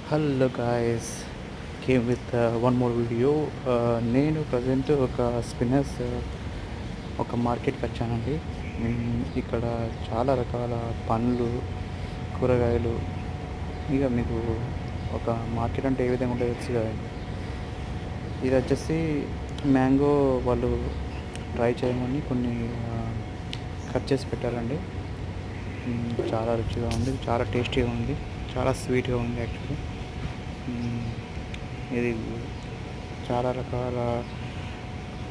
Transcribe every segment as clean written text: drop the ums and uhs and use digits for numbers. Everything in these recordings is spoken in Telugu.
Hello guys, came with one more video. నేను ప్రజెంట్ ఒక స్పిన్నర్స్ ఒక మార్కెట్కి వచ్చానండి. ఇక్కడ చాలా రకాల పండ్లు, కూరగాయలు, ఇక మీకు ఒక మార్కెట్ అంటే ఏ విధంగా ఉంటుందో తెలుసు కదండి. ఇది వచ్చేసి మ్యాంగో వాళ్ళు ట్రై చేయమని కొన్ని కట్ చేసి పెట్టారండి. చాలా రుచిగా ఉంది, చాలా టేస్టీగా ఉంది, చాలా స్వీట్గా ఉంది యాక్చువల్లీ. ఇది చాలా రకాల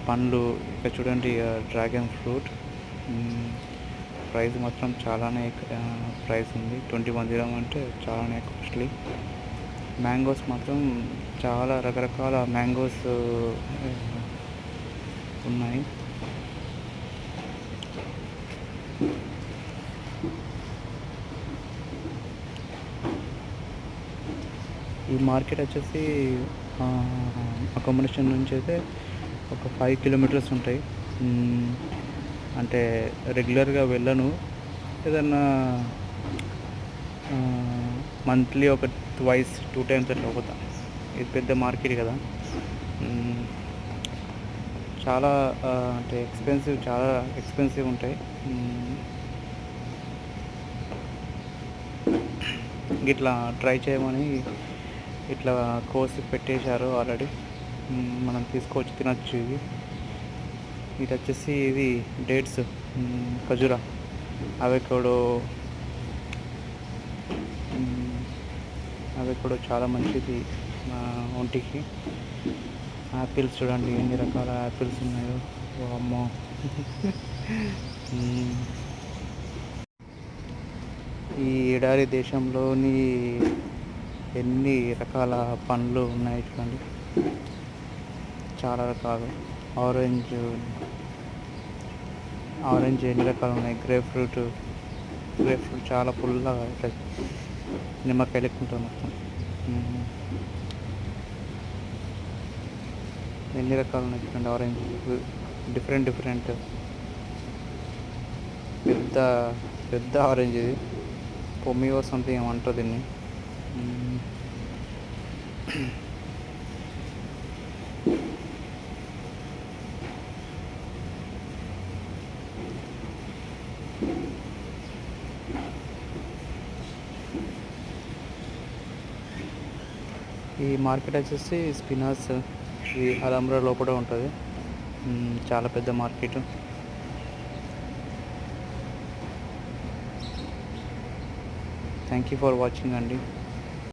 పండ్లు. ఇక్కడ చూడండి, డ్రాగన్ ఫ్రూట్. ప్రైస్ మాత్రం చాలానే ప్రైస్ ఉంది. 21 dirham అంటే చాలానే కాస్ట్లీ. మ్యాంగోస్ మాత్రం చాలా రకరకాల మ్యాంగోస్ ఉన్నాయి. ఈ మార్కెట్ వచ్చేసి అకామిడేషన్ నుంచి అయితే ఒక 5 kilometers ఉంటాయి. అంటే రెగ్యులర్గా వెళ్ళను, ఏదన్నా మంత్లీ ఒక ట్వైస్ 2 times అట్లా పోతా. ఇది పెద్ద మార్కెట్ కదా. చాలా అంటే చాలా ఎక్స్పెన్సివ్ ఉంటాయి. ఇట్లా ట్రై చేయమని ఇట్లా కోసి పెట్టేశారు ఆల్రెడీ. మనం తీసుకొచ్చి తినచ్చు. ఇది వచ్చేసి ఇది డేట్స్, ఖజూరా, అవెకోడో చాలా మంచిది ఒంటికి. యాపిల్స్ చూడండి ఎన్ని రకాల యాపిల్స్ ఉన్నాయో, అమ్మో. ఈ ఎడారి దేశంలోని ఎన్ని రకాల పండ్లు ఉన్నాయి చూడండి, చాలా రకాలు. ఆరెంజ్ ఎన్ని రకాలు ఉన్నాయి. గ్రేప్ ఫ్రూట్ చాలా పుల్లగా ఇట్లా నిమ్మకాయ లెక్కుంటుంది మొత్తం. ఎన్ని రకాలు ఉన్నాయి చూడండి. ఆరెంజ్ డిఫరెంట్ పెద్ద ఆరెంజ్. ఇది పొమియో సంథింగ్ ఏమంటారు దీన్ని. ఈ మార్కెట్ వచ్చేసి స్పినాస్, ఇది అలంబ్రా లోపల ఉంటుంది. చాలా పెద్ద market. Thank you for watching అండి.